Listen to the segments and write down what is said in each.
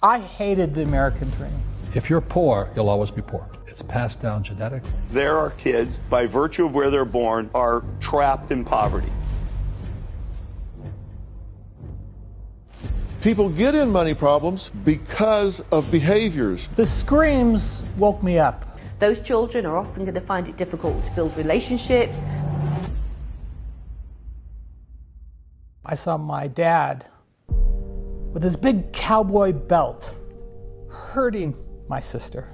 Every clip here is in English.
I hated the American dream. If you're poor, you'll always be poor. It's passed down genetically. There are kids, by virtue of where they're born, are trapped in poverty. People get in money problems because of behaviors. The screams woke me up. Those children are often going to find it difficult to build relationships. I saw my dad with his big cowboy belt hurting my sister.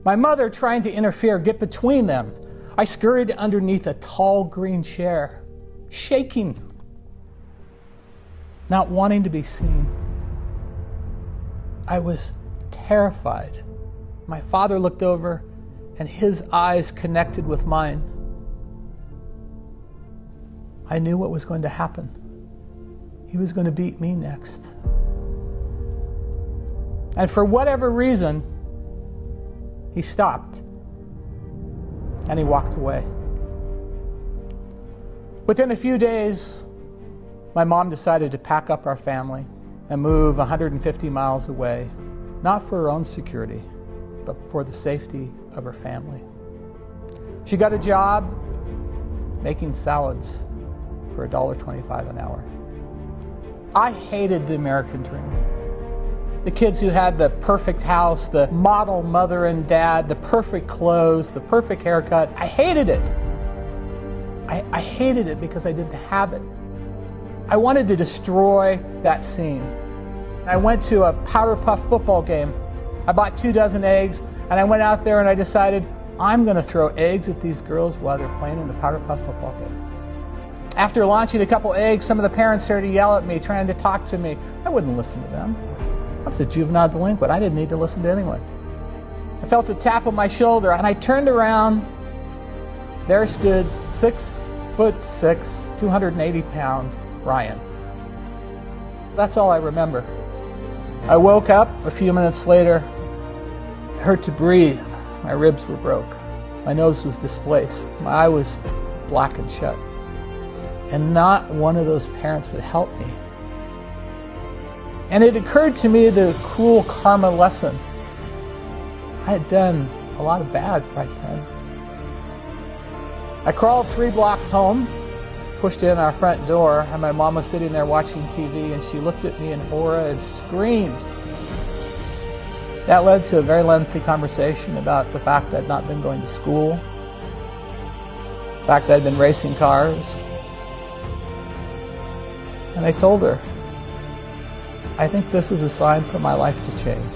My mother trying to interfere, get between them. I scurried underneath a tall green chair, shaking, not wanting to be seen. I was terrified. My father looked over and his eyes connected with mine. I knew what was going to happen. He was going to beat me next. And for whatever reason, he stopped and he walked away. Within a few days, my mom decided to pack up our family and move 150 miles away, not for her own security, but for the safety of her family. She got a job making salads for $1.25 an hour. I hated the American dream. The kids who had the perfect house, the model mother and dad, the perfect clothes, the perfect haircut. I hated it. I hated it because I didn't have it. I wanted to destroy that scene. I went to a powder puff football game. I bought 24 eggs, and I went out there and I decided I'm going to throw eggs at these girls while they're playing in the powder puff football game. After launching a couple eggs, some of the parents started to yell at me, trying to talk to me. I wouldn't listen to them. I was a juvenile delinquent. I didn't need to listen to anyone. I felt a tap on my shoulder, and I turned around. There stood 6'6", 280-pound Ryan. That's all I remember. I woke up a few minutes later. It hurt to breathe. My ribs were broke. My nose was displaced. My eye was blackened shut. And not one of those parents would help me. And it occurred to me the cruel karma lesson. I had done a lot of bad right then. I crawled 3 blocks home, pushed in our front door, and my mom was sitting there watching TV, and she looked at me in horror and screamed. That led to a very lengthy conversation about the fact I'd not been going to school, the fact I'd been racing cars. And I told her, I think this is a sign for my life to change.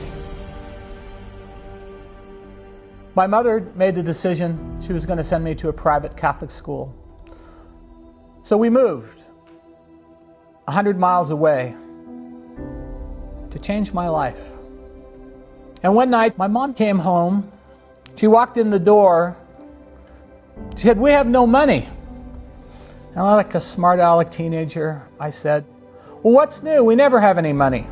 My mother made the decision she was going to send me to a private Catholic school. So we moved 100 miles away to change my life. And one night, my mom came home. She walked in the door. She said, "We have no money." And like a smart aleck teenager, I said, "Well, what's new? We never have any money."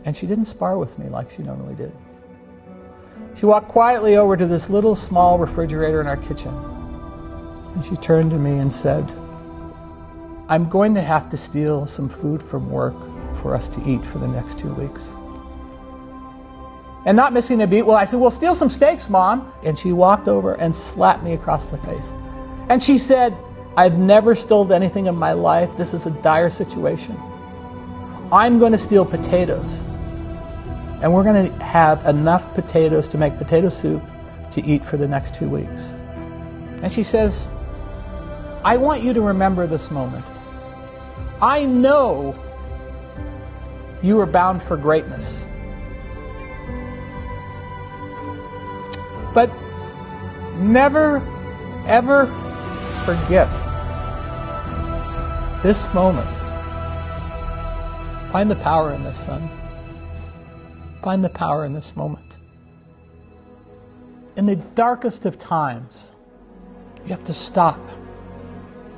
And she didn't spar with me like she normally did. She walked quietly over to this little small refrigerator in our kitchen. And she turned to me and said, "I'm going to have to steal some food from work for us to eat for the next 2 weeks." And not missing a beat, I said, "Well, steal some steaks, Mom." And she walked over and slapped me across the face. And she said, "I've never stolen anything in my life. This is a dire situation. I'm going to steal potatoes. And we're going to have enough potatoes to make potato soup to eat for the next 2 weeks." And she says, "I want you to remember this moment. I know you are bound for greatness. But never, ever forget this moment. Find the power in this, son. Find the power in this moment. In the darkest of times, you have to stop.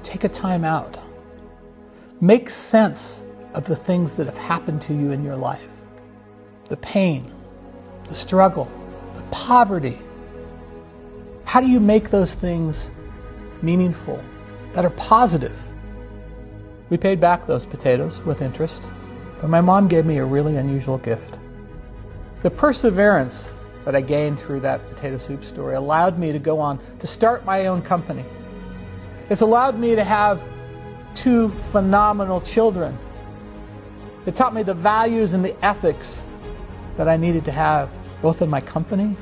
Take a time out. Make sense of the things that have happened to you in your life. The pain, the struggle, the poverty. How do you make those things meaningful, that are positive?" We paid back those potatoes with interest. But my mom gave me a really unusual gift. The perseverance that I gained through that potato soup story allowed me to go on to start my own company. It's allowed me to have 2 phenomenal children. It taught me the values and the ethics that I needed to have, both in my company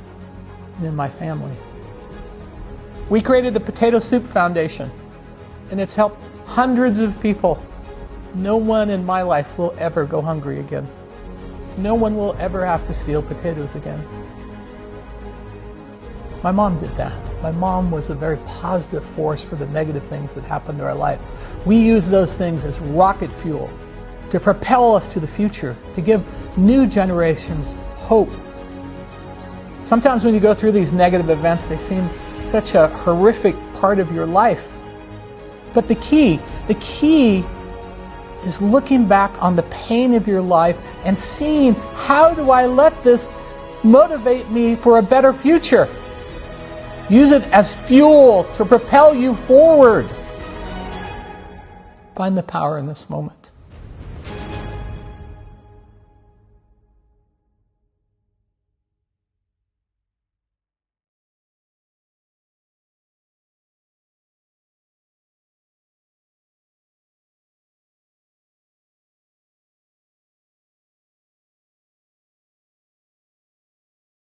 and in my family. We created the Potato Soup Foundation, and it's helped hundreds of people. No one in my life will ever go hungry again. No one will ever have to steal potatoes again. My mom did that. My mom was a very positive force for the negative things that happened to our life. We use those things as rocket fuel to propel us to the future, to give new generations hope. Sometimes when you go through these negative events, they seem such a horrific part of your life. But the key is looking back on the pain of your life and seeing, how do I let this motivate me for a better future? Use it as fuel to propel you forward. Find the power in this moment.